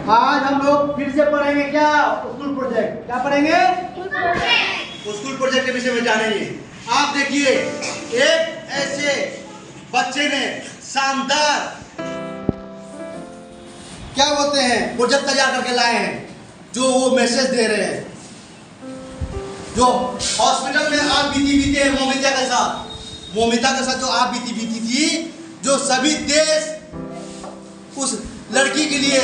आज हम लोग फिर से पढ़ेंगे क्या स्कूल प्रोजेक्ट। क्या पढ़ेंगे? स्कूल प्रोजेक्ट के विषय में जानेंगे। आप देखिए, एक ऐसे बच्चे ने शानदार क्या बोलते हैं प्रोजेक्ट तैयार करके लाए हैं, जो वो मैसेज दे रहे हैं। जो हॉस्पिटल में आप बीती है मोमिता के साथ जो आप बीती थी, जो सभी देश उस लड़की के लिए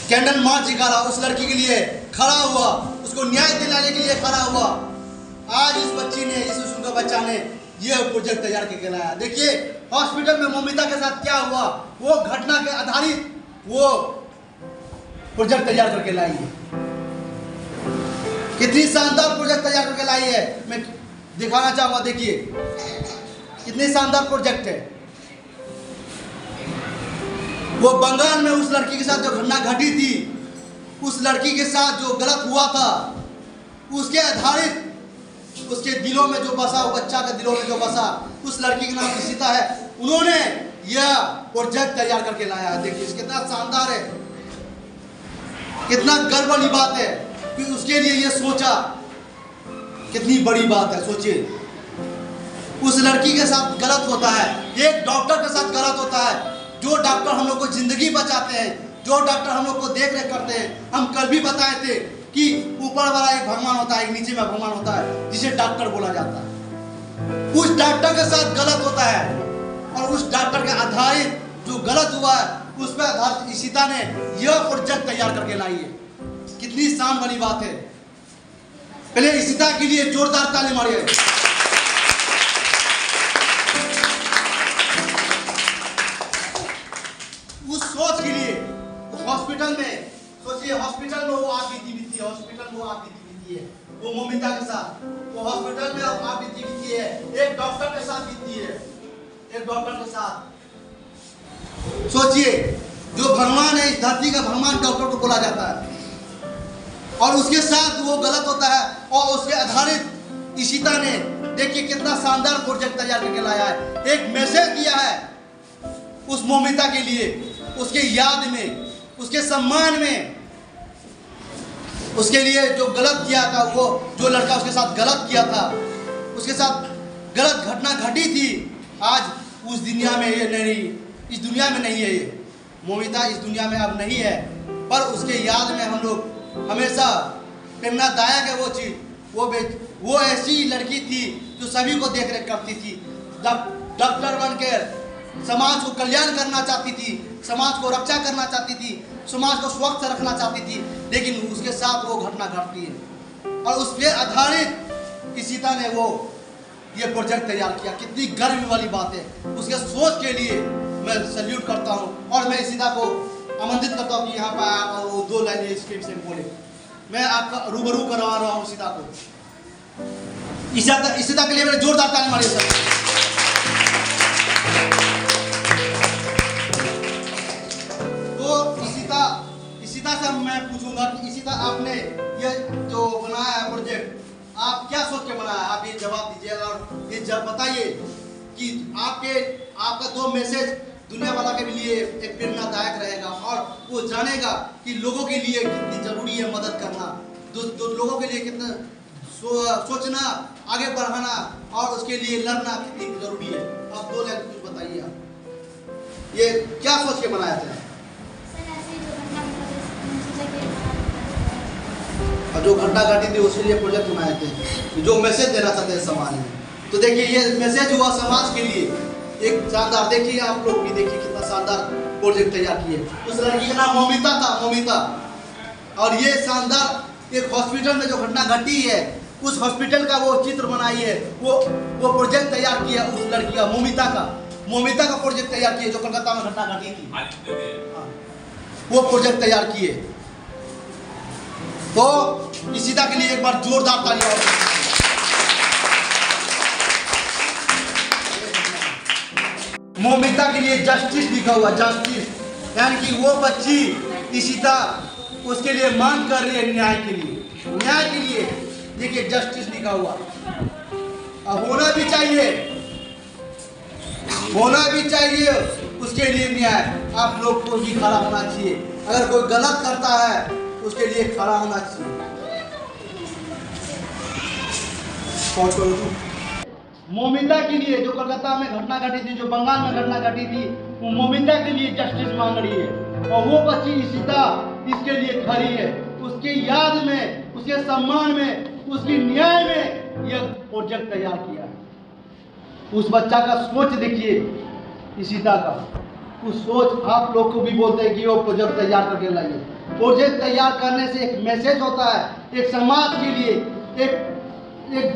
कैंडल मार्च निकाला, उस लड़की के लिए खड़ा हुआ, उसको न्याय दिलाने के लिए खड़ा हुआ। आज इस बच्ची ने, इस स्कूल का बच्चा ने यह प्रोजेक्ट तैयार करके लाया। देखिए हॉस्पिटल में मोमिता के साथ क्या हुआ, वो घटना के आधारित वो प्रोजेक्ट तैयार करके लाई है। कितनी शानदार प्रोजेक्ट तैयार करके लाई है, मैं दिखाना चाहूंगा। देखिए कितनी शानदार प्रोजेक्ट है। वो बंगाल में उस लड़की के साथ जो घटना घटी थी, उस लड़की के साथ जो गलत हुआ था, उसके आधारित उसके दिलों में जो बसा, वो बच्चा के दिलों में जो बसा, उस लड़की का नाम इशिता है। उन्होंने यह प्रोजेक्ट तैयार करके लाया है। देखिए कितना शानदार है, कितना गर्व वाली बात है कि उसके लिए ये सोचा। कितनी बड़ी बात है, सोचिए। उस लड़की के साथ गलत होता है, एक डॉक्टर के साथ गलत होता है। जो डॉक्टर हम लोग को जिंदगी बचाते हैं, जो डॉक्टर हम लोग को देख रेख करते हैं। हम कल भी बताए थे कि ऊपर वाला एक भगवान होता है, एक नीचे में भगवान होता है, जिसे डॉक्टर बोला जाता है। उस डॉक्टर के साथ गलत होता है और उस डॉक्टर के आधारित जो गलत हुआ है, उस पर आधारित इशिता ने यह प्रोजेक्ट तैयार करके लाई है। कितनी शान वाली बात है। पहले इशिता के लिए जोरदार ताली मारिए। उस सोच के लिए हॉस्पिटल में, सोचिए हॉस्पिटल में वो आप बीती है, हॉस्पिटल में वो आप बीती है, वो मोमिता के साथ, वो हॉस्पिटल में आप बीती है, एक डॉक्टर के साथ बीती है, एक डॉक्टर के साथ। सोचिए जो भगवान है, इस धरती का भगवान डॉक्टर को बोला जाता है, और उसके साथ वो गलत होता है। और उसके आधारित इशिता ने देखिए कितना शानदार प्रोजेक्ट तैयार करके लाया है। एक मैसेज दिया है उस मोमिता के लिए, उसके याद में, उसके सम्मान में। उसके लिए जो गलत किया था, वो जो लड़का उसके साथ गलत किया था, उसके साथ गलत घटना घटी थी, आज उस दुनिया में ये नहीं, इस दुनिया में नहीं है। ये मोमिता इस दुनिया में अब नहीं है, पर उसके याद में हम लोग हमेशा प्रेरणादायक है वो चीज़। वो ऐसी लड़की थी जो सभी को देख रेख करती थी, डॉक्टर बनकर समाज को कल्याण करना चाहती थी, समाज को रक्षा करना चाहती थी, समाज को स्वच्छ रखना चाहती थी। लेकिन उसके साथ वो घटना घटती है और उस पर आधारित इशिता ने वो ये प्रोजेक्ट तैयार किया। कितनी गर्व वाली बात है। उसके सोच के लिए मैं सल्यूट करता हूँ और मैं इशिता को आमंत्रित करता हूँ कि यहाँ पर आप वो 2 लाइनें इसके विषय में बोले। मैं आपका रूबरू करवा रहा हूँ इशिता को। इशिता के लिए मेरे जोरदार ताली मारिए सर। इशिता से मैं पूछूंगा कि इशिता आपने ये जो बनाया है प्रोजेक्ट, आप क्या सोच के बनाया? आप ये जवाब दीजिए और ये जब बताइए कि आपका 2 मैसेज दुनिया वाला के लिए एक प्रेरणादायक रहेगा और वो जानेगा कि लोगों के लिए कितनी जरूरी है मदद करना, जो लोगों के लिए कितना सोचना, आगे बढ़ाना और उसके लिए लड़ना कितनी जरूरी है। आप 2 लाइन कुछ बताइए। आप ये क्या सोच के बनाया था? और जो घटना घटी थी उसके लिए प्रोजेक्ट बनाए थे, जो मैसेज देना चाहते हैं समाज में। तो देखिए ये मैसेज हुआ समाज के लिए एक शानदार। देखिए आप लोग भी देखिए कितना शानदार प्रोजेक्ट तैयार किए। उस लड़की का नाम मोमिता था, मोमिता। और ये शानदार एक हॉस्पिटल में जो घटना घटी है, उस हॉस्पिटल का वो चित्र बनाई है, वो प्रोजेक्ट तैयार किया उस लड़की का, मोमिता का प्रोजेक्ट तैयार किए, जो कलकत्ता में घटना घटी थी, वो प्रोजेक्ट तैयार किए। तो इशिता के लिए एक बार जोरदार तालियां। मोमिता के लिए जस्टिस लिखा हुआ, जस्टिस, यानी कि वो बच्ची इशिता उसके लिए मांग कर रही है न्याय के लिए। देखिए जस्टिस लिखा हुआ। अब होना भी चाहिए उसके लिए न्याय आप लोग को भी खड़ा होना चाहिए। अगर कोई गलत करता है उसके लिए खड़ा होना चाहिए। मोमिंदा के लिए जो कोलकाता में घटना घटी थी, जो बंगाल में घटना घटी थी, वो मोमिंदा के लिए जस्टिस मांग रही है और वो बच्ची इशिता इसके लिए खड़ी है। उसके याद में, उसके सम्मान में, उसकी न्याय में यह प्रोजेक्ट तैयार किया है। उस बच्चा का सोच देखिए, इशिता का उस सोच आप लोग को भी बोलते हैं कि वो प्रोजेक्ट तैयार करके लाइए। प्रोजेक्ट तैयार करने से एक मैसेज होता है, एक समाज के लिए, एक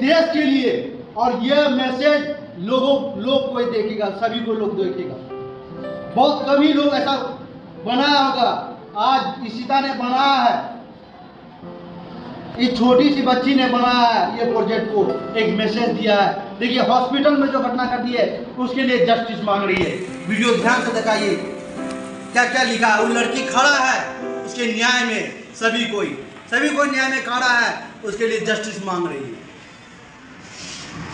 देश के लिए, और यह मैसेज लोग कोई देखेगा, सभी को लोग देखेगा। बहुत कम ही लोग ऐसा बनाया होगा, आज इशिता ने बनाया है, इस छोटी सी बच्ची ने बनाया है ये प्रोजेक्ट को, एक मैसेज दिया है। देखिए हॉस्पिटल में जो घटना घटी है उसके लिए जस्टिस मांग रही है। वीडियो ध्यान से दिखाइए क्या क्या लिखा है। वो लड़की खड़ा है उसके न्याय में, सभी कोई न्याय में खड़ा है, उसके लिए जस्टिस मांग रही है,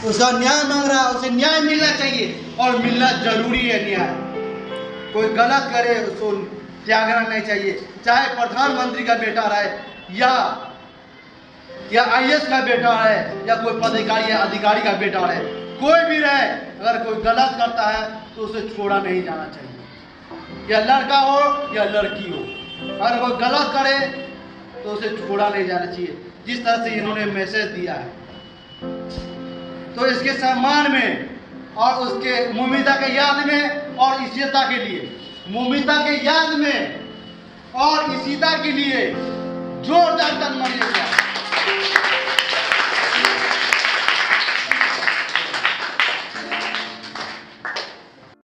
उसका न्याय मांग रहा है। उसे न्याय मिलना चाहिए और मिलना जरूरी है। न्याय कोई गलत करे उसको त्यागना नहीं चाहिए, चाहे प्रधानमंत्री का बेटा रहे या IAS का बेटा है या कोई पदाधिकारी या अधिकारी का बेटा रहे, कोई भी रहे, अगर कोई गलत करता है तो उसे छोड़ा नहीं जाना चाहिए, या लड़का हो या लड़की हो। अगर कोई गलत करे तो उसे छोड़ा नहीं जाना चाहिए। जिस तरह से इन्होंने मैसेज दिया है, तो इसके सम्मान में और उसके मोमिता के याद में और इशिता के लिए, मोमिता के याद में और इशिता के लिए जोरदार ताली बजाइए।